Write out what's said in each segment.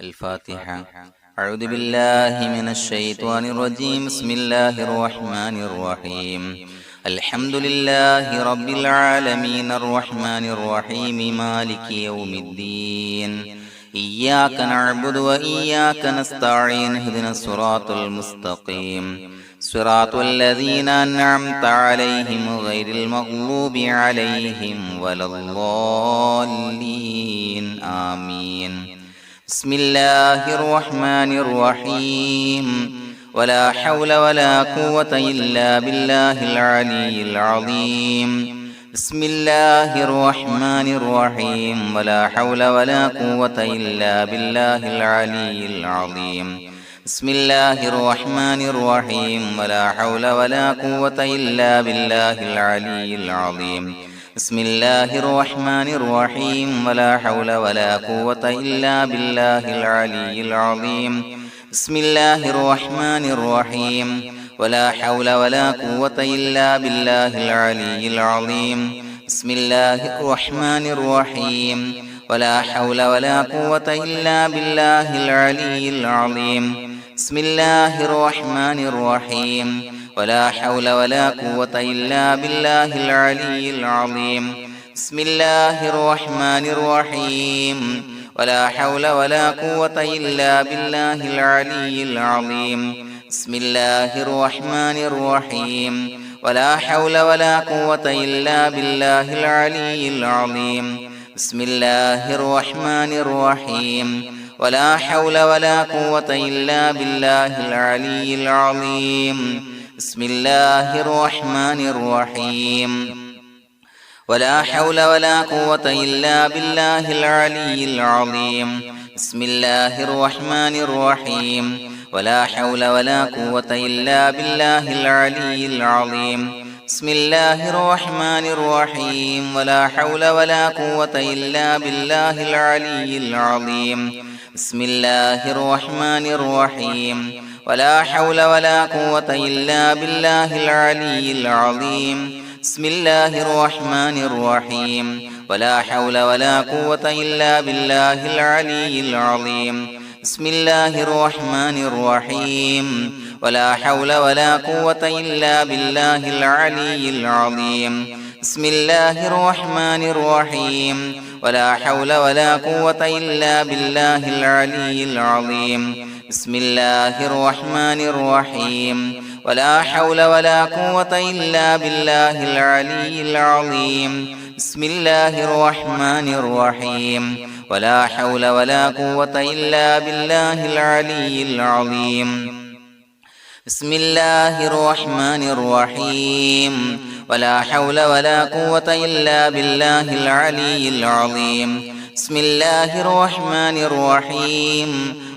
الفاتحة. أعوذ بالله من الشيطان الرجيم. بسم الله الرحمن الرحيم. الحمد لله رب العالمين الرحمن الرحيم مالك يوم الدين. إياك نعبد وإياك نستعين. اهدنا الصراط المستقيم صراط الذين أنعمت عليهم غير المغضوب عليهم ولا الضالين. آمين. بسم الله الرحمن الرحيم. ولا حول ولا قوة إلا بالله العلي العظيم. بسم الله الرحمن الرحيم. ولا حول ولا قوة إلا بالله العلي العظيم. بسم الله الرحمن الرحيم. ولا حول ولا قوة إلا بالله العلي العظيم. بسم الله الرحمن الرحيم. ولا حول ولا قوة إلا بالله العلي العظيم. بسم الله الرحمن الرحيم. ولا حول ولا قوة إلا بالله العلي العظيم. بسم الله الرحمن الرحيم. ولا حول ولا قوة إلا بالله العلي العظيم. بسم الله الرحمن الرحيم. ولا حول ولا قوة إلا بالله العلي العظيم. بسم الله الرحمن الرحيم. ولا حول ولا قوة إلا بالله العلي العظيم. بسم الله الرحمن الرحيم. ولا حول ولا قوة إلا بالله العلي العظيم. بسم الله الرحمن الرحيم. ولا حول ولا قوة إلا بالله العلي العظيم. بسم الله الرحمن الرحيم. ولا حول ولا قوة إلا بالله العلي العظيم. بسم الله الرحمن الرحيم. ولا حول ولا قوة إلا بالله العلي العظيم. بسم الله الرحمن الرحيم. ولا حول ولا قوة إلا بالله العلي العظيم. بسم الله الرحمن الرحيم. ولا حول ولا قوة إلا بالله العلي العظيم. بسم الله الرحمن الرحيم. ولا حول ولا قوة إلا بالله العلي العظيم. بسم الله الرحمن الرحيم. ولا حول ولا قوة إلا بالله العلي العظيم. بسم الله الرحمن الرحيم. ولا حول ولا قوة إلا بالله العلي العظيم. بسم الله الرحمن الرحيم. ولا حول ولا قوة إلا بالله العلي العظيم. بسم الله الرحمن الرحيم. ولا حول ولا قوة إلا بالله العلي العظيم. بسم الله الرحمن الرحيم. ولا حول ولا قوة إلا بالله العلي العظيم. بسم الله الرحمن الرحيم.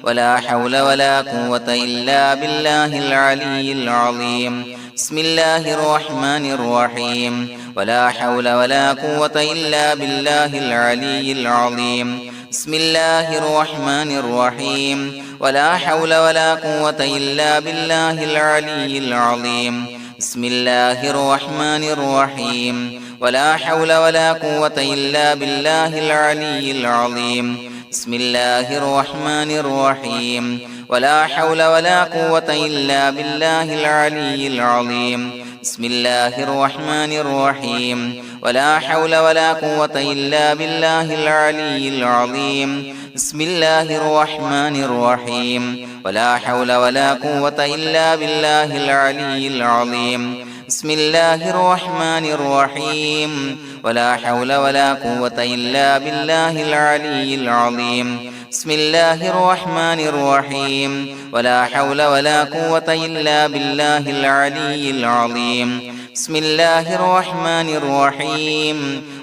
ولا حول ولا قوة إلا بالله العلي العظيم. بسم الله الرحمن الرحيم. ولا حول ولا قوة إلا بالله العلي العظيم. بسم الله الرحمن الرحيم. ولا حول ولا قوة إلا بالله العلي العظيم. بسم الله الرحمن الرحيم. ولا حول ولا قوة إلا بالله العلي العظيم. بسم الله الرحمن الرحيم. ولا حول ولا قوة إلا بالله العلي العظيم. بسم الله الرحمن الرحيم. ولا حول ولا قوة إلا بالله العلي العظيم. بسم الله الرحمن الرحيم. ولا حول ولا قوة إلا بالله العلي العظيم. بسم الله الرحمن الرحيم. ولا حول ولا قوة إلا بالله العلي العظيم. بسم الله الرحمن الرحيم. ولا حول ولا قوة إلا بالله العلي العظيم. بسم الله الرحمن الرحيم.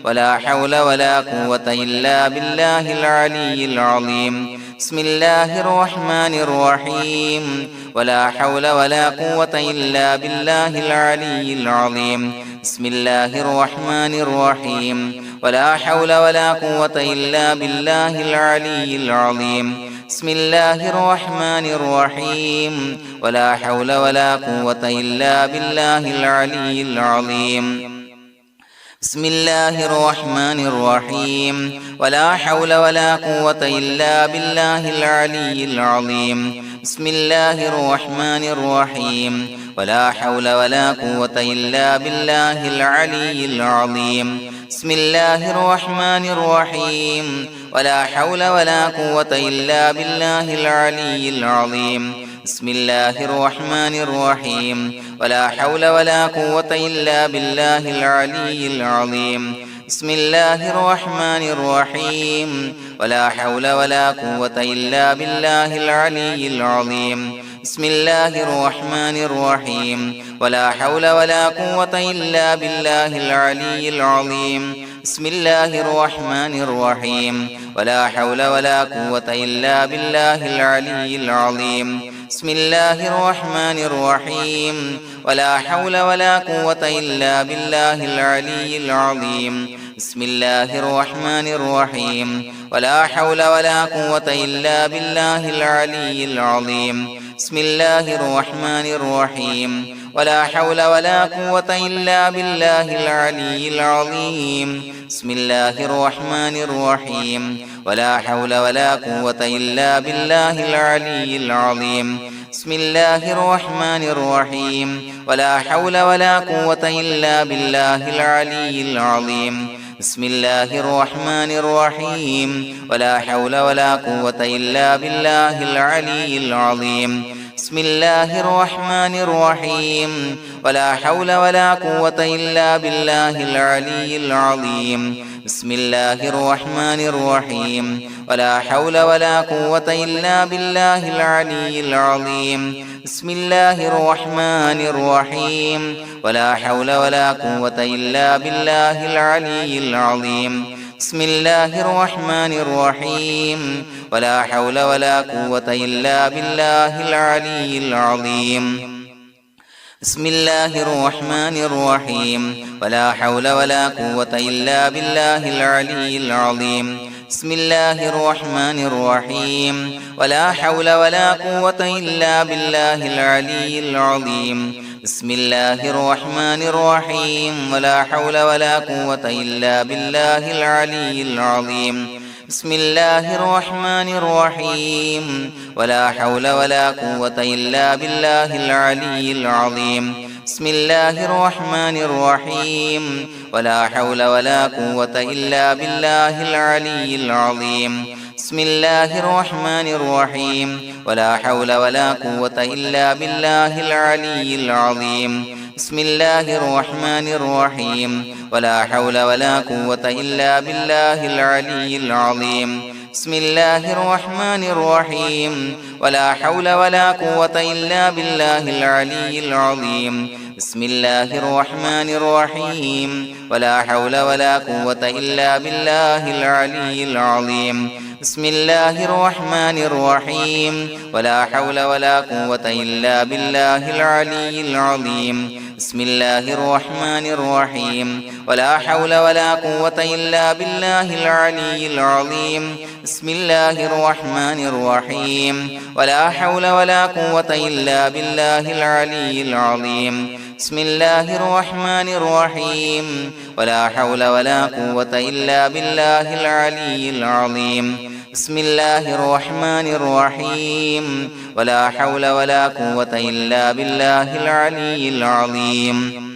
ولا حول ولا قوة إلا بالله العلي العظيم. بسم الله الرحمن الرحيم. ولا حول ولا قوة إلا بالله العلي العظيم. بسم الله الرحمن الرحيم. ولا حول ولا قوة إلا بالله العلي العظيم. بسم الله الرحمن الرحيم. ولا حول ولا قوة إلا بالله العلي العظيم. بسم الله الرحمن الرحيم ولا حول ولا قوة إلا بالله العلي العظيم بسم الله الرحمن الرحيم ولا حول ولا قوة إلا بالله العلي العظيم بسم الله الرحمن الرحيم ولا حول ولا قوة إلا بالله العلي العظيم بسم الله الرحمن الرحيم ولا حول ولا قوة إلا بالله العلي العظيم بسم الله الرحمن الرحيم ولا حول ولا قوة إلا بالله العلي العظيم بسم الله الرحمن الرحيم ولا حول ولا قوة إلا بالله العلي العظيم بسم الله الرحمن الرحيم ولا حول ولا قوة إلا بالله العلي العظيم بسم الله الرحمن الرحيم ولا حول ولا قوة إلا بالله العلي العظيم بسم الله الرحمن الرحيم ولا حول ولا قوة إلا بالله العلي العظيم بسم الله الرحمن الرحيم ولا حول ولا قوة إلا بالله العلي العظيم بسم الله الرحمن الرحيم ولا حول ولا قوة إلا بالله العلي العظيم بسم الله الرحمن الرحيم ولا حول ولا قوة إلا بالله العلي العظيم بسم الله الرحمن الرحيم ولا حول ولا قوة إلا بالله العلي العظيم بسم الله الرحمن الرحيم ولا حول ولا قوة إلا بالله العلي العظيم بسم الله الرحمن الرحيم ولا حول ولا قوة إلا بالله العلي العظيم بسم الله الرحمن الرحيم ولا حول ولا قوة إلا بالله العلي العظيم بسم الله الرحمن الرحيم ولا حول ولا قوة إلا بالله العلي العظيم بسم الله الرحمن الرحيم ولا حول ولا قوة إلا بالله العلي العظيم بسم الله الرحمن الرحيم ولا حول ولا قوة إلا بالله العلي العظيم بسم الله الرحمن الرحيم ولا حول ولا قوة إلا بالله العلي العظيم بسم الله الرحمن الرحيم ولا حول ولا قوة إلا بالله العلي العظيم بسم الله الرحمن الرحيم ولا حول ولا قوة إلا بالله العلي العظيم بسم الله الرحمن الرحيم ولا حول ولا قوة إلا بالله العلي العظيم بسم الله الرحمن الرحيم ولا حول ولا قوة إلا بالله العلي العظيم بسم الله الرحمن الرحيم ولا حول ولا قوة إلا بالله العلي العظيم بسم الله الرحمن الرحيم ولا حول ولا قوة إلا بالله العلي العظيم بسم الله الرحمن الرحيم ولا حول ولا قوة إلا بالله العلي العظيم بسم الله الرحمن الرحيم ولا حول ولا قوة إلا بالله العلي العظيم بسم الله الرحمن الرحيم ولا حول ولا قوة إلا بالله العلي العظيم بسم الله الرحمن الرحيم ولا حول ولا قوة إلا بالله العلي العظيم بسم الله الرحمن الرحيم ولا حول ولا قوة إلا بالله العلي العظيم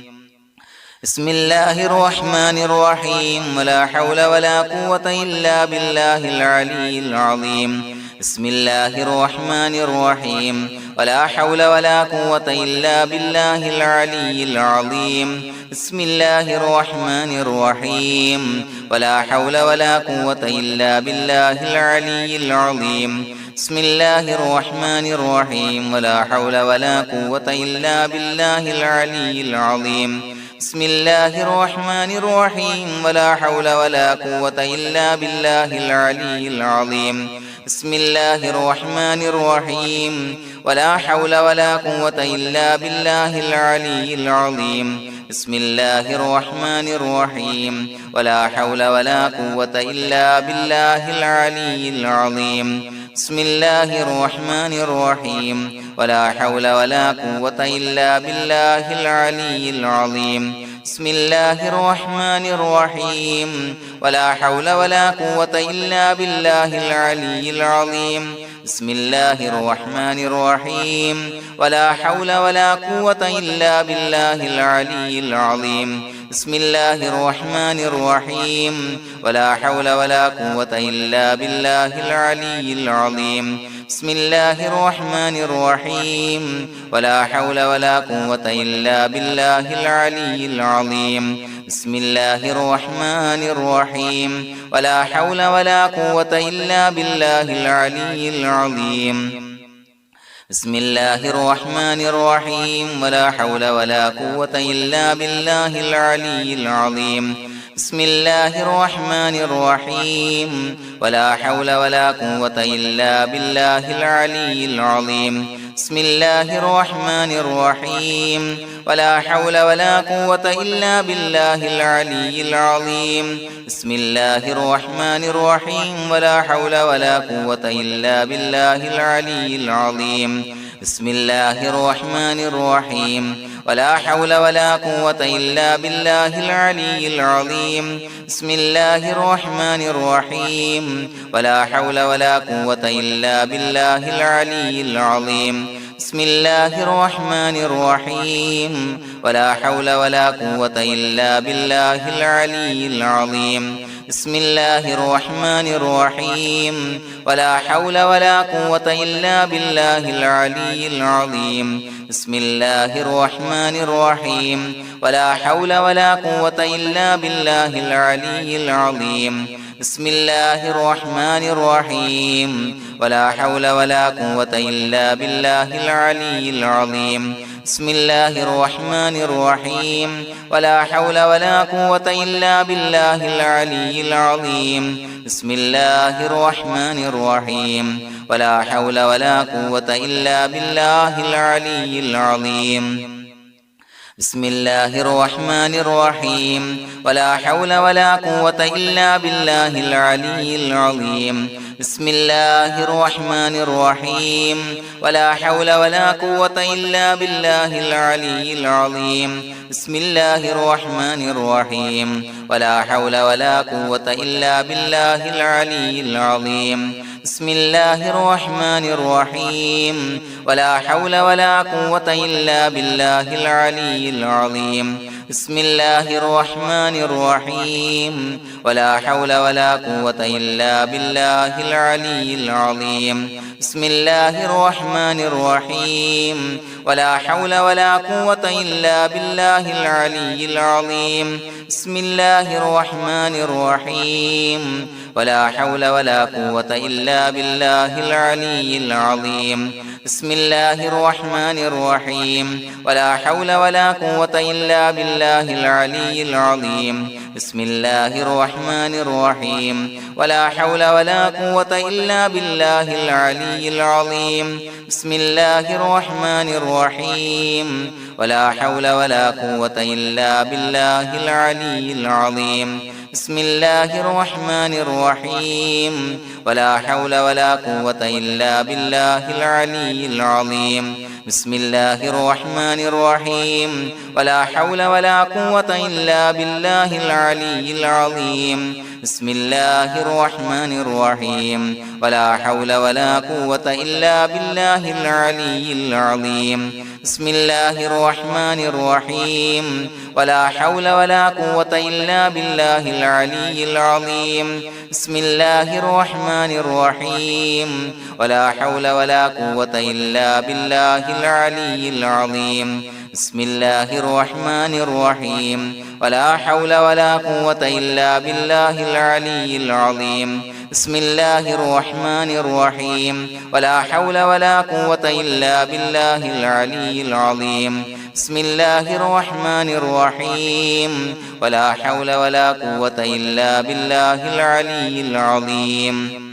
بسم الله الرحمن الرحيم ولا حول ولا قوة إلا بالله العلي العظيم بسم الله الرحمن الرحيم ولا حول ولا قوة إلا بالله العلي العظيم بسم الله الرحمن الرحيم ولا حول ولا قوة إلا بالله العلي العظيم بسم الله الرحمن الرحيم ولا حول ولا قوة إلا بالله العلي العظيم بسم الله الرحمن الرحيم ولا حول ولا قوة إلا بالله العلي العظيم بسم الله الرحمن الرحيم ولا حول ولا قوة إلا بالله العلي العظيم بسم الله الرحمن الرحيم ولا حول ولا قوة إلا بالله العلي العظيم بسم الله الرحمن الرحيم ولا حول ولا قوة إلا بالله العلي العظيم بسم الله الرحمن الرحيم ولا حول ولا قوة إلا بالله العلي العظيم بسم الله الرحمن الرحيم ولا حول ولا قوة إلا بالله العلي العظيم بسم الله الرحمن الرحيم ولا حول ولا قوة إلا بالله العلي العظيم بسم الله الرحمن الرحيم ولا حول ولا قوة إلا بالله العلي العظيم بسم الله الرحمن الرحيم ولا حول ولا قوة إلا بالله العلي العظيم بسم الله الرحمن الرحيم ولا حول ولا قوة إلا بالله العلي العظيم بسم الله الرحمن الرحيم ولا حول ولا قوة إلا بالله العلي العظيم بسم الله الرحمن الرحيم ولا حول ولا قوة إلا بالله العلي العظيم بسم الله الرحمن الرحيم ولا حول ولا قوة إلا بالله العلي العظيم بسم الله الرحمن الرحيم ولا حول ولا قوة إلا بالله العلي العظيم بسم الله الرحمن الرحيم ولا حول ولا قوة إلا بالله العلي العظيم بسم الله الرحمن الرحيم ولا حول ولا قوة إلا بالله العلي العظيم بسم الله الرحمن الرحيم ولا حول ولا قوة إلا بالله العلي العظيم بسم الله الرحمن الرحيم ولا حول ولا قوة إلا بالله العلي العظيم بسم الله الرحمن الرحيم ولا حول ولا قوة إلا بالله العلي العظيم بسم الله الرحمن الرحيم ولا حول ولا قوة إلا بالله العلي العظيم بسم الله الرحمن الرحيم ولا حول ولا قوة إلا بالله العلي العظيم بسم الله الرحمن الرحيم ولا حول ولا قوة إلا بالله العلي العظيم بسم الله الرحمن الرحيم ولا حول ولا قوة إلا بالله العلي العظيم بسم الله الرحمن الرحيم ولا حول ولا قوة إلا بالله العلي العظيم بسم الله الرحمن الرحيم ولا حول ولا قوة إلا بالله العلي العظيم بسم الله الرحمن الرحيم ولا حول ولا قوة إلا بالله العلي العظيم بسم الله الرحمن الرحيم ولا حول ولا قوة إلا بالله العلي العظيم بسم الله الرحمن الرحيم ولا حول ولا قوة إلا بالله العلي العظيم بسم الله الرحمن الرحيم ولا حول ولا قوة إلا بالله العلي العظيم بسم الله الرحمن الرحيم ولا حول ولا قوة إلا بالله العلي العظيم بسم الله الرحمن الرحيم ولا حول ولا قوة إلا بالله العلي العظيم بسم الله الرحمن الرحيم ولا حول ولا قوة إلا بالله العلي العظيم بسم الله الرحمن الرحيم ولا حول ولا قوة إلا بالله العلي العظيم بسم الله الرحمن الرحيم ولا حول ولا قوة إلا بالله العلي العظيم بسم الله الرحمن الرحيم ولا حول ولا قوة إلا بالله العلي العظيم بسم الله الرحمن الرحيم ولا حول ولا قوة إلا بالله العلي العظيم بسم الله الرحمن الرحيم ولا حول ولا قوة إلا بالله العلي العظيم بسم الله الرحمن الرحيم ولا حول ولا قوة إلا بالله العلي العظيم بسم الله الرحمن الرحيم ولا حول ولا قوة إلا بالله العلي العظيم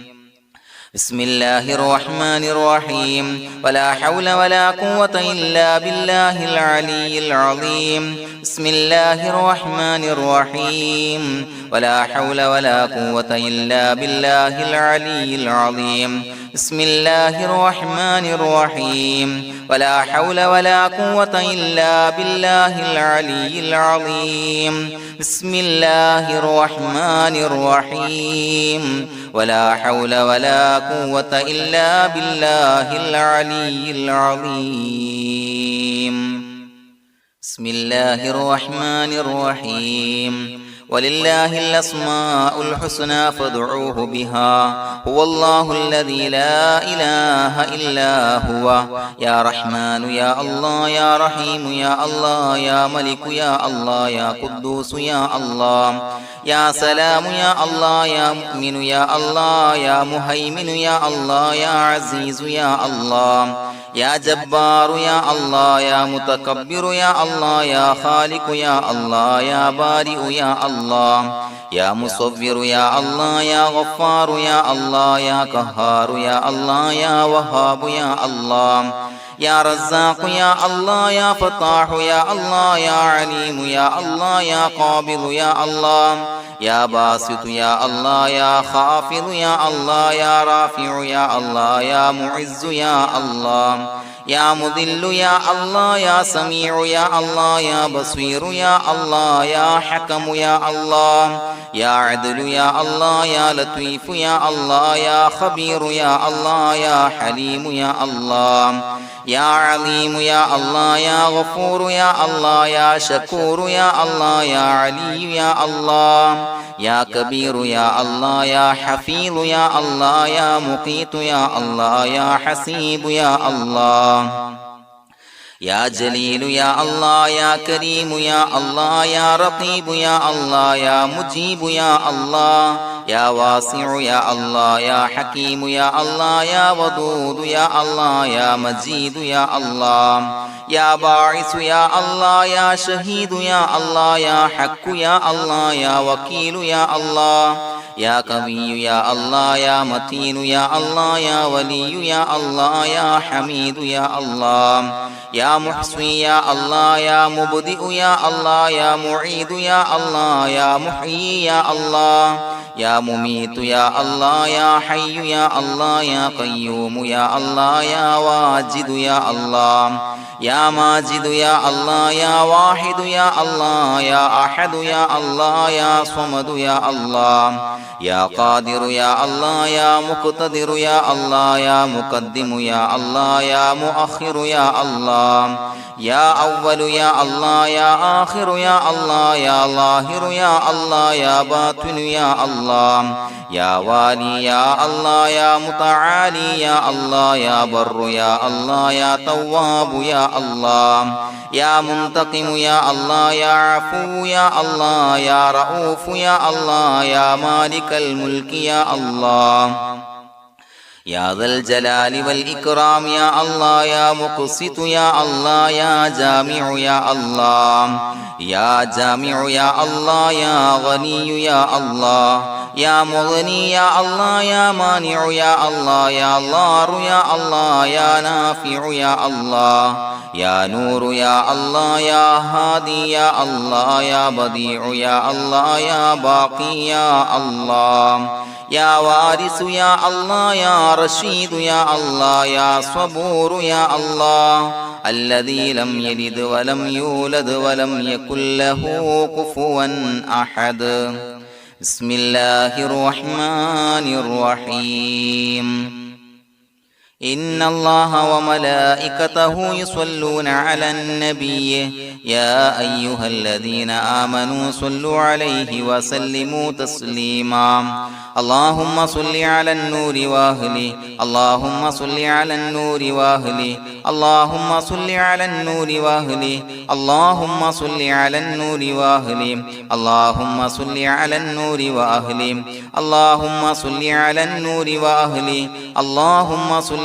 بسم الله الرحمن الرحيم ولا حول ولا قوة إلا بالله العلي العظيم بسم الله الرحمن الرحيم ولا حول ولا قوة إلا بالله العلي العظيم بسم الله الرحمن الرحيم ولا حول ولا قوة إلا بالله العلي العظيم بسم الله الرحمن الرحيم ولا حول ولا قوة إلا بالله العلي العظيم بسم الله الرحمن الرحيم ولله الأسماء الحسنى فادعوه بها هو الله الذي لا إله إلا هو يا رحمن يا الله يا رحيم يا الله يا ملك يا الله يا قدوس يا الله يا سلام يا الله يا مؤمن يا الله يا مهيمن يا الله يا عزيز يا الله يا جبار يا الله يا متكبر يا الله يا خالق يا الله يا بارئ يا الله يا مصور يا الله يا غفار يا الله يا قهار يا الله يا وهاب يا الله يا رزاق يا الله يا فتاح يا الله يا عليم يا الله يا قابض يا الله يا باسط يا الله يا خافض يا الله يا رافع يا الله يا معز يا الله يا مذل يا الله يا سميع يا الله يا بصير يا الله يا حكم يا الله يا عدل يا الله يا لطيف يا الله يا خبير يا الله يا حليم يا الله يا عليم يا الله يا غفور يا الله يا شكور يا الله يا علي يا الله يا كبير يا الله يا حفيظ يا الله يا مقيت يا الله يا حسيب يا الله يا جليل يا الله يا كريم يا الله يا رقيب يا الله يا مجيب يا الله يا واسع يا الله يا حكيم يا الله يا ودود يا الله يا مجيد يا الله يا باعث يا الله يا شهيد يا الله يا حق يا الله يا وكيل يا الله يا قوي يا الله يا متين يا الله يا ولي يا الله يا حميد يا الله يا محصي يا الله يا مبدئ يا الله يا معيد يا الله يا محيي يا الله يا مميت يا الله يا حي يا الله يا قيوم يا الله يا واجد يا الله يا ماجد يا الله يا واحد يا الله يا أحد يا الله يا صمد يا الله يا قادر يا الله يا مقتدر يا الله يا مقدم يا الله يا مؤخر يا الله يا أول يا الله يا آخر يا الله يا ظاهر يا الله يا باطن يا الله يا والي يا الله يا متعالي يا الله يا بر يا الله يا تواب يا الله يا منتقم يا الله يا عفو يا الله يا رؤوف يا الله يا مالك الملك يا الله يا ذا الجلال والإكرام يا الله يا مقسط يا الله يا جامع يا الله يا جامع يا الله يا غني يا الله يا مغني يا الله يا مانع يا الله يا ضار يا الله يا نافع يا الله يا نور يا الله يا هادي يا الله يا بديع يا الله يا باقي يا الله يا وارث يا الله يا رشيد يا الله يا صبور يا الله الذي لم يلد ولم يولد ولم يكن له كفوا أحد بسم الله الرحمن الرحيم إن الله وملائكته يصلون على النبي يا أيها الذين آمنوا صلوا عليه وسلموا تسليما اللهم صل على النور وأهله اللهم صل على النور وأهله اللهم صل على النور وأهله اللهم صل على النور وأهله اللهم صل على النور وأهله اللهم صل على النور وأهله اللهم صل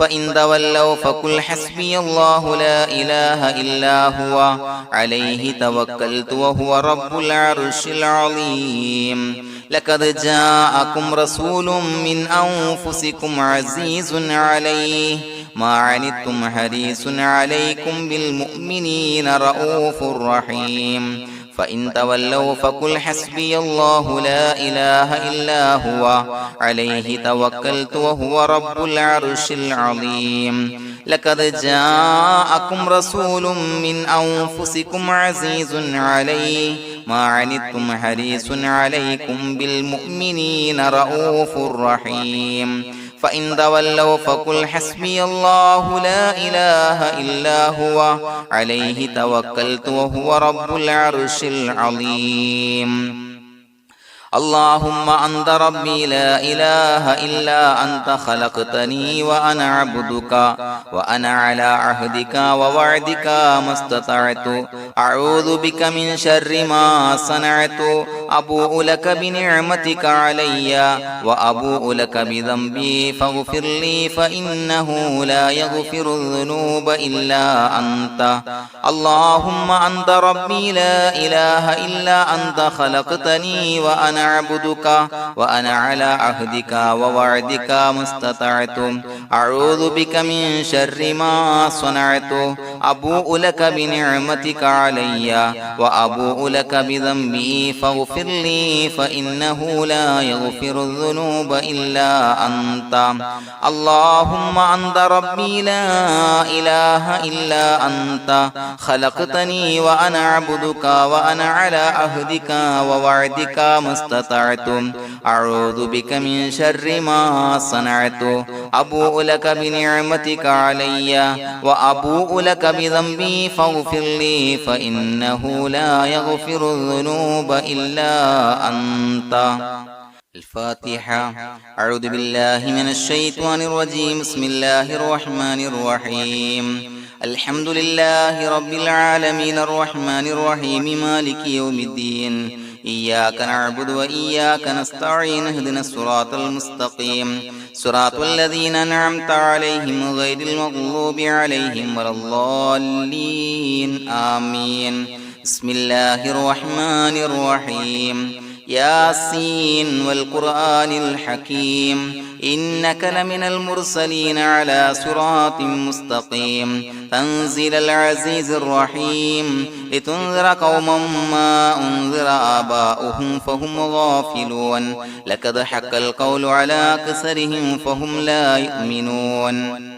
فإن تولوا فقل حسبي الله لا إله إلا هو عليه توكلت وهو رب العرش العظيم لقد جاءكم رسول من أنفسكم عزيز عليه ما عنتم حريص عليكم بالمؤمنين رؤوف رحيم فإن تولوا فقل حسبي الله لا إله إلا هو عليه توكلت وهو رب العرش العظيم لقد جاءكم رسول من أنفسكم عزيز عليه ما عنتم حريص عليكم بالمؤمنين رؤوف رحيم فإن تولوا فقل حسبي الله لا إله إلا هو عليه توكلت وهو رب العرش العظيم اللهم أنت ربي لا إله إلا أنت خلقتني وأنا عبدك وأنا على عهدك ووعدك ما استطعت أعوذ بك من شر ما صنعت أبوء لك بنعمتك علي وأبوء لك بذنبي فاغفر لي فإنه لا يغفر الذنوب إلا أنت اللهم أنت ربي لا إله إلا أنت خلقتني وأنا عبدك وأنا على عهدك ووعدك ما استطعت أعوذ بك من شر ما صنعت أبوء لك بنعمتك علي وأبوء لك بذنبي فاغفر لي فإنه لا يغفر الذنوب إلا أنت اللهم أنت ربي لا إله إلا أنت خلقتني وأنا عبدك وأنا على عهدك ووعدك ما استطعت أعوذ بك من شر ما صنعت أبوء لك بنعمتك علي وأبوء لك بذنبي فاغفر لي فإنه لا يغفر الذنوب إلا أنت الفاتحة أعوذ بالله من الشيطان الرجيم بسم الله الرحمن الرحيم الحمد لله رب العالمين الرحمن الرحيم مالك يوم الدين إياك نعبد وإياك نستعين اهدنا الصراط المستقيم صراط الذين أنعمت عليهم غير المغضوب عليهم ولا الضالين آمين بسم الله الرحمن الرحيم ياسين والقرآن الحكيم إنك لمن المرسلين على صراط مستقيم تنزيل العزيز الرحيم لتنذر قوما ما أنذر آباؤهم فهم غافلون لقد حق القول على أكثرهم فهم لا يؤمنون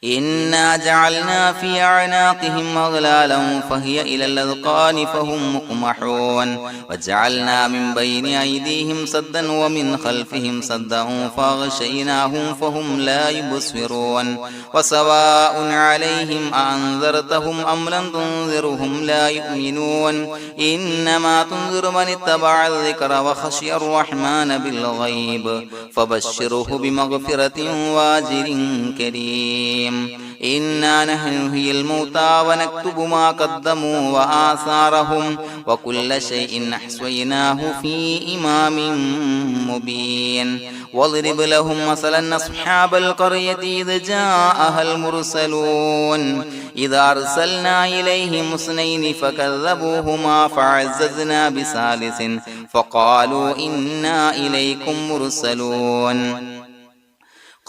إنا جعلنا في أعناقهم أغلالا فهي إلى الأذقان فهم مقمحون وجعلنا من بين أيديهم سدا ومن خلفهم سدا فأغشيناهم فهم لا يبصرون وسواء عليهم أأنذرتهم أم لم تنذرهم لا يؤمنون إنما تنذر من اتبع الذكر وخشي الرحمن بالغيب فبشره بمغفرة وأجر كريم إنا نحن نحيي الموتى ونكتب ما قدموا وآثارهم وكل شيء أحصيناه في إمام مبين واضرب لهم مثلا أصحاب القرية إذ جاءها المرسلون إذا أرسلنا إليهم اثنين فكذبوهما فعززنا بثالث فقالوا إنا إليكم مرسلون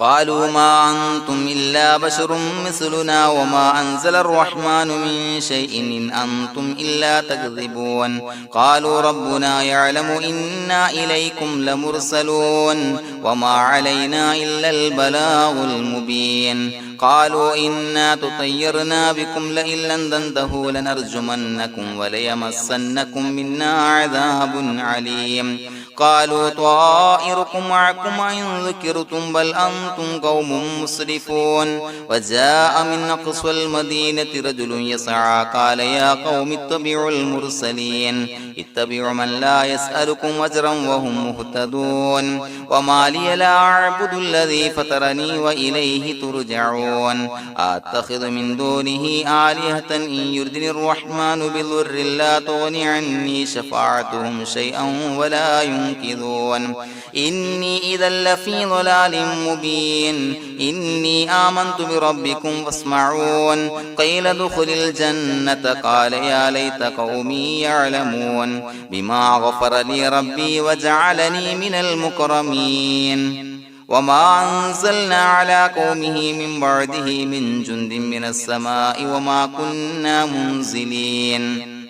قالوا ما أنتم إلا بشر مثلنا وما أنزل الرحمن من شيء إن أنتم إلا تكذبون قالوا ربنا يعلم إنا إليكم لمرسلون وما علينا إلا البلاغ المبين قالوا إنا تطيرنا بكم لئن لم تنتهوا لنرجمنكم وليمسنكم منا عذاب عليم قالوا طائركم معكم إن ذكرتم بل أنتم قوم مسرفون وجاء من أقصى المدينة رجل يسعى قال يا قوم اتبعوا المرسلين اتبعوا من لا يسألكم أجرا وهم مهتدون وما لي لا أعبد الذي فطرني وإليه ترجعون أتخذ من دونه آلهة إن يردني الرحمن بضر لا تغني عني شفاعتهم شيئا ولا ينصرون ينكثون إني إذا لفي ضلال مبين إني آمنت بربكم فاسمعون قيل ادخل الجنة قال يا ليت قومي يعلمون بما غفر لي ربي وجعلني من المكرمين وما أنزلنا على قومه من بعده من جند من السماء وما كنا منزلين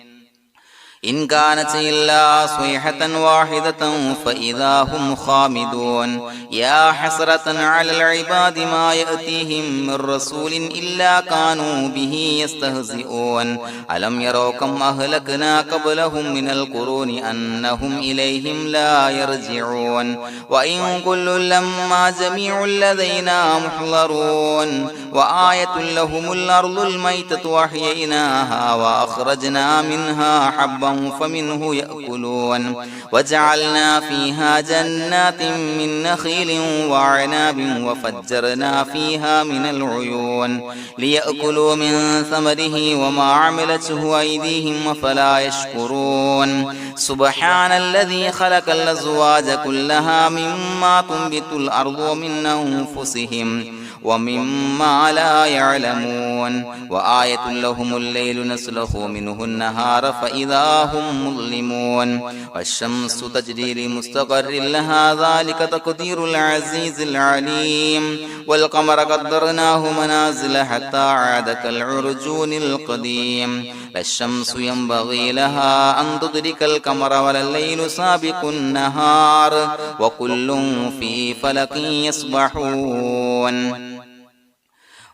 إن كانت إلا صيحة واحدة فإذا هم خامدون يا حسرة على العباد ما يأتيهم من رسول إلا كانوا به يستهزئون ألم يروا كم أهلكنا قبلهم من القرون أنهم إليهم لا يرجعون وإن كل لما جميع لدينا محضرون وآية لهم الأرض الميتة وأحييناها وأخرجنا منها حبا فمنه يأكلون وجعلنا فيها جنات من نخيل وعناب وفجرنا فيها من العيون ليأكلوا من ثمره وما عملته أيديهم فلا يشكرون سبحان الذي خلق الأزواج كلها مما تنبت الأرض ومن أنفسهم ومما لا يعلمون وآية لهم الليل نسلخ منه النهار فإذا هم مظلمون والشمس تجري لمستقر لها ذلك تقدير العزيز العليم والقمر قدرناه منازل حتى عاد كالعرجون القديم لا الشمس ينبغي لها أن تدرك القمر ولا الليل سابق النهار وكل في فلك يسبحون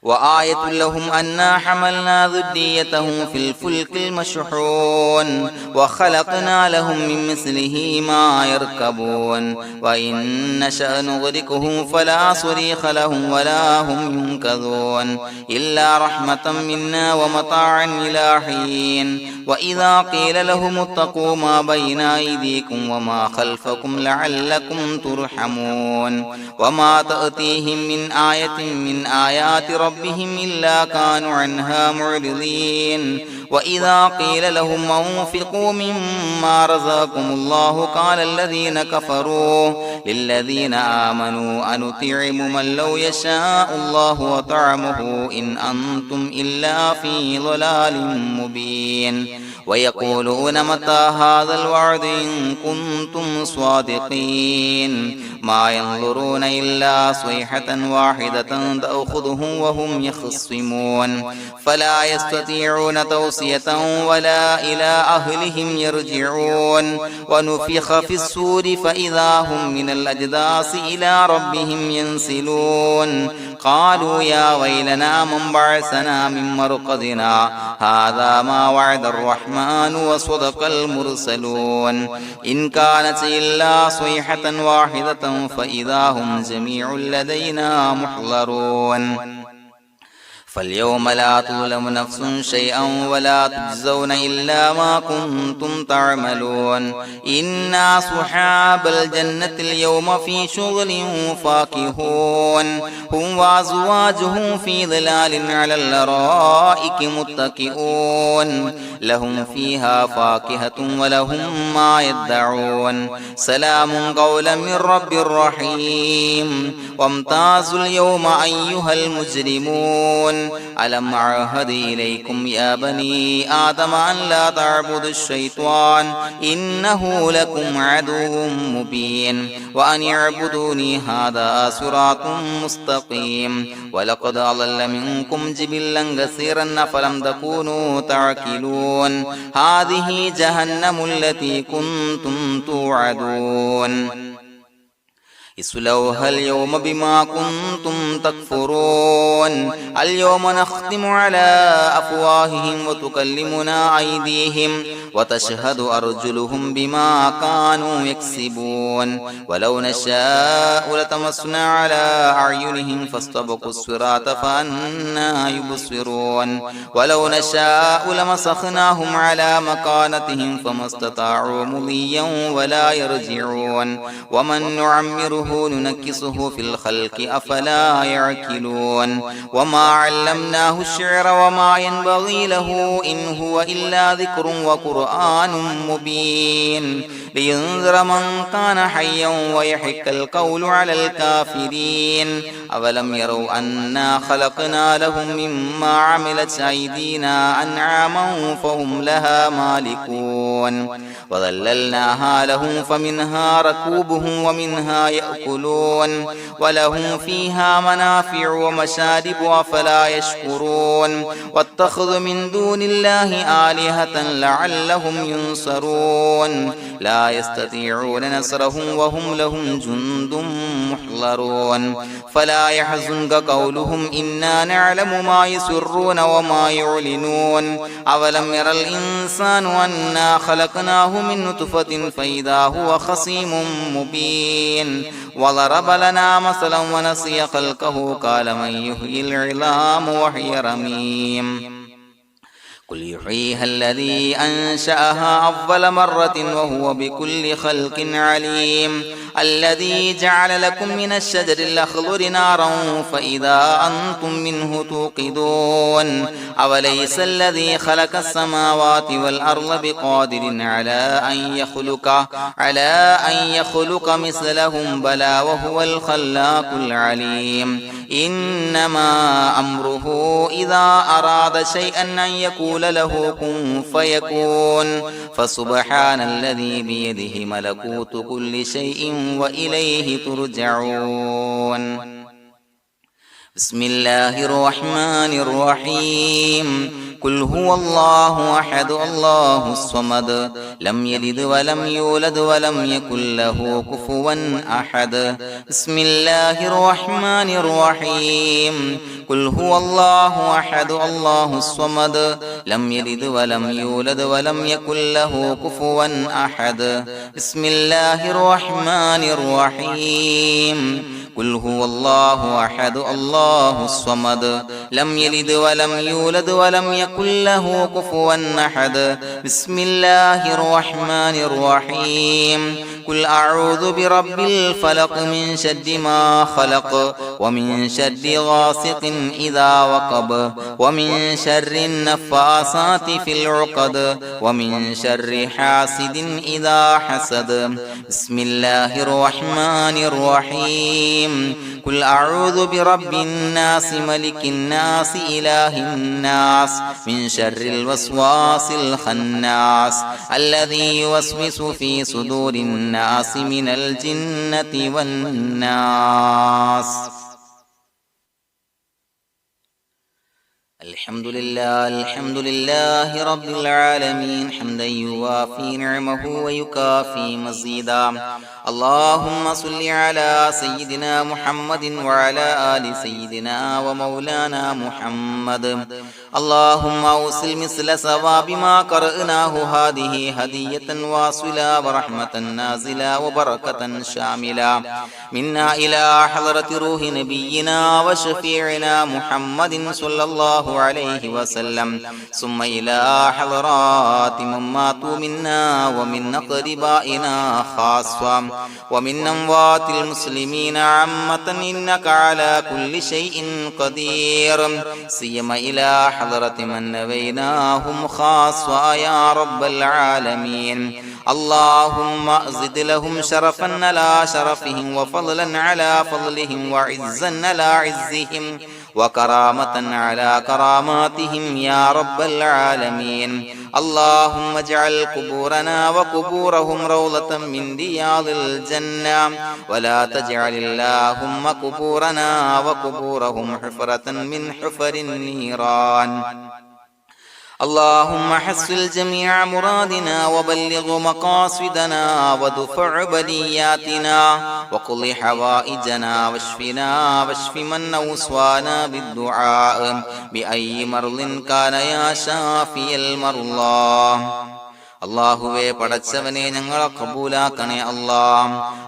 وآية لهم أنا حملنا ذريتهم في الفلك المشحون وخلقنا لهم من مثله ما يركبون وإن نشأ نغرقهم فلا صريخ لهم ولا هم ينقذون إلا رحمة منا ومتاعا إلى حين وإذا قيل لهم اتقوا ما بين أيديكم وما خلفكم لعلكم ترحمون وما تأتيهم من آية من آيات ربهم إلا كانوا عنها معرضين وإذا قيل لهم أنفقوا مما رزقكم الله قال الذين كفروا للذين آمنوا أنطعم من لو يشاء الله وطعمه إن أنتم إلا في ضلال مبين ويقولون متى هذا الوعد إن كنتم صادقين ما ينظرون إلا صيحة واحدة تأخذهم وهم يخصمون فلا يستطيعون توصية ولا إلى أهلهم يرجعون ونفخ في الصور فإذا هم من الأجداث إلى ربهم ينسلون قالوا يا ويلنا من بعثنا من مرقدنا هذا ما وعد الرحمن وصدق المرسلون إن كانت إلا صيحة واحدة فإذا هم جميع لدينا محضرون فاليوم لا تظلم نفس شيئا ولا تجزون إلا ما كنتم تعملون إنا أصحاب الجنة اليوم في شغل فاكهون هم وأزواجهم في ظلال على الأرائك متكئون لهم فيها فاكهة ولهم ما يدعون سلام قولا من رب رحيم وامتازوا اليوم أيها المجرمون ألم أعهد إليكم يا بني آدم أن لا تعبدوا الشيطان إنه لكم عدو مبين وأن اعبدوني هذا صراط مستقيم ولقد أضل منكم جبلا كثيرا فلم تكونوا تعقلون هذه جهنم التي كنتم توعدون اصلوها اليوم بما كنتم تكفرون اليوم نختم على أفواههم وتكلمنا أيديهم وتشهد أرجلهم بما كانوا يكسبون ولو نشاء لتمسنا على أعينهم فاستبقوا الصراط فأنى يبصرون ولو نشاء لمسخناهم على مكانتهم فما استطاعوا مضيا ولا يرجعون ومن نعمره ننشره ننكسه في الخلق أفلا يعقلون وما علمناه الشعر وما ينبغي له إن هو إلا ذكر وقرآن مبين لينذر من كان حيا ويحق القول على الكافرين أولم يروا أنا خلقنا لهم مما عملت أيدينا أنعاما فهم لها مالكون وظللناها لهم فمنها ركوبهم ومنها يأكلون ولهم فيها منافع ومشارب أفلا يشكرون واتخذوا من دون الله آلهة لعلهم ينصرون لا يستطيعون نصرهم وهم لهم جند محضرون فلا يحزنك قولهم إنا نعلم ما يسرون وما يعلنون أولم ير الإنسان أنا خلقناه من نطفة فإذا هو خصيم مبين وضرب لنا مثلا ونسي خلقه قال من يحيي العظام وهي رميم قل يحييها الذي أنشأها أول مرة وهو بكل خلق عليم الذي جعل لكم من الشجر الأخضر نارا فإذا أنتم منه توقدون أوليس الذي خلق السماوات والأرض بقادر على أن يخلق مثلهم بلى وهو الخلاق العليم إنما أمره إذا أراد شيئا أن يقول له كن فيكون فسبحان الذي بيده ملكوت كل شيء وإليه ترجعون بسم الله الرحمن الرحيم قل هو الله أحد الله الصمد لم يلد ولم يولد ولم يكن له كفوا أحد بسم الله الرحمن الرحيم قل هو الله أحد الله الصمد لم يلد ولم يولد ولم يكن له كفوا أحد بسم الله الرحمن الرحيم قل هو الله أحد الله الصمد لم يلد ولم يولد ولم يكن له كفوا أحد بسم الله الرحمن الرحيم قل أعوذ برب الفلق من شر ما خلق ومن شر غاسق إذا وقب ومن شر النفاثات في العقد ومن شر حاسد إذا حسد بسم الله الرحمن الرحيم قل أعوذ برب الناس ملك الناس إله الناس من شر الوسواس الخناس الذي يوسوس في صدور الناس من الجنة والناس الحمد لله رب العالمين حمدا يوافي نعمه ويكافي مزيدا اللهم صل على سيدنا محمد وعلى آل سيدنا ومولانا محمد اللهم أوصل مثل ثواب ما قرأناه هذه هدية واصلة ورحمة نازلة وبركة شاملة منا إلى حضرة روح نبينا وشفيعنا محمد صلى الله عليه وسلم ثم إلى حضرات من ماتوا منا ومن أقربائنا خاصة ومن أموات المسلمين عامة إنك على كل شيء قدير سيما إلى حضرة من نبيناهم خاصة يا رب العالمين اللهم زد لهم شرفا على شرفهم وفضلا على فضلهم وعزا على عزهم وكرامة على كراماتهم يا رب العالمين اللهم اجعل قبورنا وقبورهم روضة من رياض الجنة ولا تجعل اللهم قبورنا وقبورهم حفرة من حفر النيران اللهم حصل جميع مرادنا وبلغ مقاصدنا ودفع بلياتنا وقض حوائجنا واشفنا واشف من أوصانا بالدعاء بأي مرض كان يا شافي المرضى അല്ലാഹുവേ പടച്ചവനെ ഞങ്ങളെ ഖബൂലാക്കണേ അല്ലാ.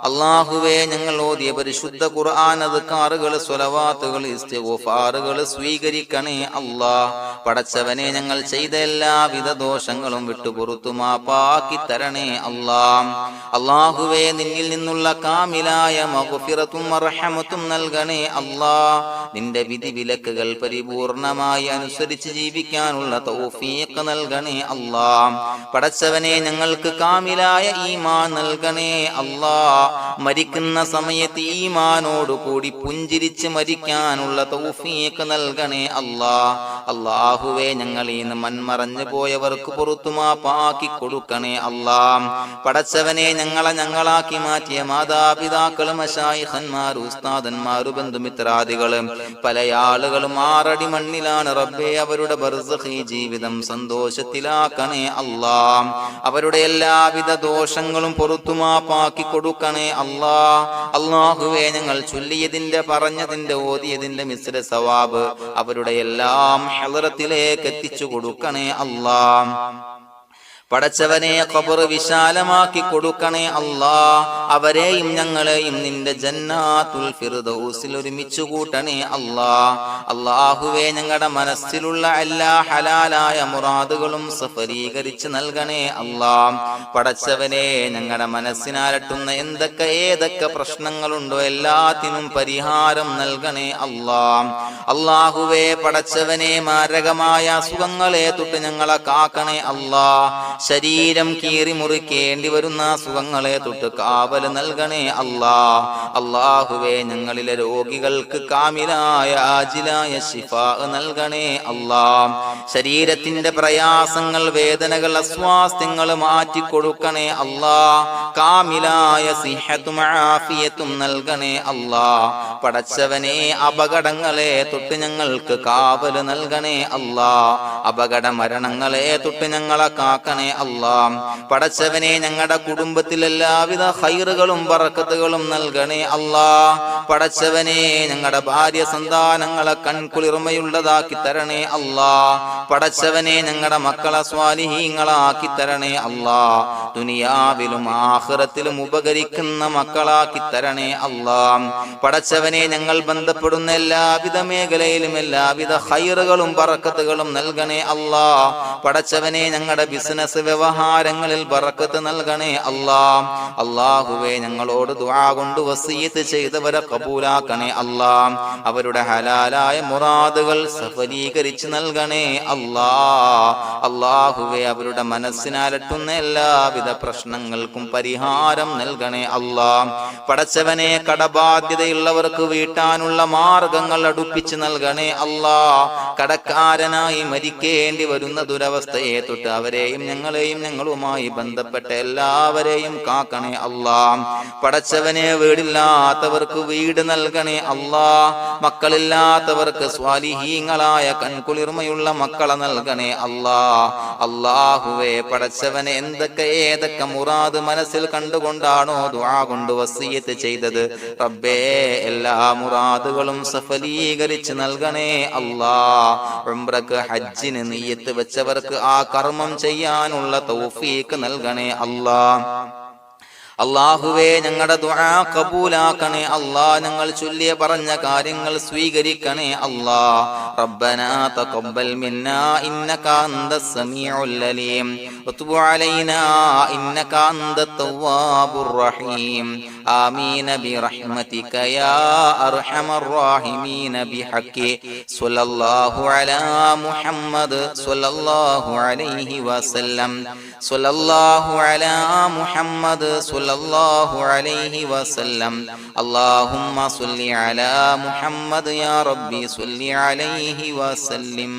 അല്ലാഹുവേ ഞങ്ങൾ ഓതിയ പരിശുദ്ധ ഖുർആൻ അദ്കാറുകൾ സ്വലവാത്തുകൾ ഇസ്തിഗ്ഫാറുകൾ സ്വീകരിക്കണേ അല്ലാ. പടച്ചവനെ ഞങ്ങൾ ചെയ്ത എല്ലാവിധ ദോഷങ്ങളും വിട്ടുപുറത്തു മാപ്പാക്കി തരണേ അല്ലാ. അല്ലാഹുവേ നിന്നിൽ നിന്നുള്ള കാമിലായ മഗ്ഫിറത്തും റഹ്മത്തും നൽകണേ അല്ലാ. നിന്റെ വിധി വിലക്കുകൾ പരിപൂർണമായി അനുസരിച്ച് ജീവിക്കാനുള്ള തൗഫീഖ് നൽകണേ അല്ലാ. പടച്ചവനെ ഞങ്ങൾക്ക് കാമിലായ ഈമാൻ നൽകണേ അല്ലാ. മരിക്കുന്ന സമയത്ത് ഈമാനോട് കൂടി പുഞ്ചിരിച്ച് മരിക്കാനുള്ള തൗഫീഖ് നൽകണേ അല്ലാ. അല്ലാഹുവേ ഞങ്ങളിൽ നിന്ന് മൺമറഞ്ഞു പോയവർക്ക് പുറത്തു മാപ്പാക്കി കൊടുക്കണേ അല്ലാ. പടച്ചവനെ ഞങ്ങളാക്കി മാറ്റിയ മാതാപിതാക്കളും മശായിഖന്മാരും ഉസ്താദന്മാരും ബന്ധുമിത്രാദികളും പല ആളുകളും 6 അടി മണ്ണിലാണ് റബ്ബേ. അവരുടെ ബർസഖി ജീവിതം സന്തോഷത്തിലാക്കണേ അല്ലാ. അവരുടെ എല്ലാവിധ ദോഷങ്ങളും പുറത്തു മാപ്പാക്കി കൊടുക്കണേ അല്ലാ. അല്ലാഹുവേ ഞങ്ങൾ ചൊല്ലിയതിന്റെ പറഞ്ഞതിന്റെ ഓതിയതിന്റെ മിശ്ര സവാബ് അവരുടെ എല്ലാം ഹളറത്തിലേക്ക് എത്തിച്ചു കൊടുക്കണേ അല്ലാ. പടച്ചവനെ ഖബർ വിശാലമാക്കി കൊടുക്കണേ അല്ലാ. അവരെയും ഞങ്ങളെയും നിന്റെ ജന്നാത്തുൽ ഫിർദൗസിൽ ഒരുമിച്ച് കൂട്ടണേ അല്ലാ. അല്ലാഹുവേ ഞങ്ങളുടെ മനസ്സിലുള്ള എല്ലാ ഹലാലായ മുറാദുകളും സഫലീകരിച്ച് നൽകണേ അല്ലാ. പടച്ചവനെ ഞങ്ങളുടെ മനസ്സിനാലട്ടുന്ന ഏതൊക്കെ പ്രശ്നങ്ങളുണ്ടോ എല്ലാത്തിനും പരിഹാരം നൽകണേ അല്ലാ. അല്ലാഹുവേ പടച്ചവനെ മാരകമായ അസുഖങ്ങളെ തൊട്ട് ഞങ്ങളെ കാക്കണേ അല്ലാ. ശരീരം കീറി മുറിക്കേണ്ടി വരുന്ന അസുഖങ്ങളെ തൊട്ട് കാവൽ നൽകണേ അല്ലാ. അല്ലാഹുവേ ഞങ്ങളിലെ രോഗികൾക്ക് കാമിലായ ആജിലായ ശിഫാ നൽകണേ അല്ലാ. ശരീരത്തിന്റെ പ്രയാസങ്ങൾ വേദനകൾ അസ്വാസ്ഥ്യങ്ങൾ മാറ്റിക്കൊടുക്കണേ അല്ലാ. കാമിലായ സിഹത്തും ആഫിയത്തും നൽകണേ അല്ലാ. പടച്ചവനെ അപകടങ്ങളെ തൊട്ട് ഞങ്ങൾക്ക് കാവൽ നൽകണേ അല്ലാ. അപകട മരണങ്ങളെ തൊട്ട് ഞങ്ങളെ കാക്കണേ അല്ലാ. പടച്ചവനെ ഞങ്ങളുടെ കുടുംബത്തിൽ എല്ലാവിധ ഖൈറുകളും ബറക്കത്തുകളും നൽകണേ അല്ലാ. പടച്ചവനെ ഞങ്ങളുടെ ഭാര്യ സന്താനങ്ങളെ കൺകുളിർമയുള്ളതാക്കി തരണേ അല്ലാ. പടച്ചവനെ ഞങ്ങളുടെ മക്കളെ സ്വാലിഹീങ്ങളാക്കി തരണേ അല്ലാ. ദുനിയാവിലും ആഖിറത്തിലും ഉപകരിക്കുന്ന മക്കളാക്കി തരണേ അല്ലാ. പടച്ചവനെ ഞങ്ങൾ ബന്ധപ്പെടുന്ന എല്ലാവിധ മേഖലയിലും എല്ലാവിധ ഖൈറുകളും ബറക്കത്തുകളും നൽകണേ അല്ലാ. പടച്ചവനെ ഞങ്ങളുടെ ബിസിനസ് വ്യവഹാരങ്ങളിൽ ബറക്കത്ത് നൽകണേ അല്ലാ. അല്ലാഹുവേ ഞങ്ങളോട് ദുആ കൊണ്ട് വസിയത്ത് ചെയ്തവരെ കബൂലാക്കണേ അല്ലാ. അവരുടെ ഹലാലായ മുറാദുകൾ സഫലീകരിച്ച് നൽകണേ അല്ലാ. അല്ലാഹുവേ അവരുടെ മനസ്സിനാലട്ടുന്ന എല്ലാവിധ പ്രശ്നങ്ങൾക്കും പരിഹാരം നൽകണേ അല്ലാ. പടച്ചവനെ കടബാധ്യതയുള്ളവർക്ക് വീട്ടാനുള്ള മാർഗങ്ങൾ അടുപ്പിച്ച് നൽകണേ അല്ലാ. കടക്കാരനായി മരിക്കേണ്ടി വരുന്ന ദുരവസ്ഥയെ തൊട്ട് അവരെയും ഞങ്ങളെയും ഞങ്ങളുമായി ബന്ധപ്പെട്ട എല്ലാവരെയും കാക്കണേ അല്ലാ. പടച്ചവനെ വീടില്ലാത്തവർക്ക് വീട് നൽകണേ അല്ലാ. മക്കളില്ലാത്തവർക്ക് സ്വാലിഹീങ്ങളായ കൺകുളിർമയുള്ള മക്കളെ നൽകണേ അല്ലാ. അല്ലാഹുവേ പടച്ചവനെ ഏതൊക്കെ മുറാദ് മനസ്സിൽ കണ്ടുകൊണ്ടാണോ ദുആ കൊണ്ട് വസിയത്ത് ചെയ്തത് റബ്ബേ എല്ലാ മുറാദുകളും സഫലീകരിച്ച് നൽകണേ അല്ലാ. ഉംറക്ക് ഹജ്ജിന് നിയ്യത്ത് വെച്ചവർക്ക് ആ കർമ്മം ചെയ്യാനുള്ള തൗഫീഖ് നൽകണേ അല്ലാ. അല്ലാഹുവേ ഞങ്ങളുടെ ദുആ ഖബൂലാക്കണേ അല്ലാ. ഞങ്ങൾ ചൊല്ലിയ പറഞ്ഞ കാര്യങ്ങൾ സ്വീകരിക്കണേ അല്ലാ. റബ്ബനാ തഖബ്ബൽ മിന്നാ ഇന്നക അന്തസ് സമീഉൽ അലീം വതുബ് അലൈനാ ഇന്നക അന്തത് തവ്വാബുർ റഹീം. ആമീൻ ബിറഹ്മതിക യാ അർഹമർ റഹീമീൻ ബിഹഖി സ്വല്ലല്ലാഹു അലാ മുഹമ്മദ് സ്വല്ലല്ലാഹു അലൈഹി വസല്ലം. സ്വല്ലല്ലാഹു അലാ മുഹമ്മദ് സ്വല്ലല്ലാഹു അലൈഹി വസല്ലം. അല്ലാഹുമ്മ സ്വല്ലി അലാ മുഹമ്മദ് യാ റബ്ബി സ്വല്ലി അലൈഹി വസല്ലം.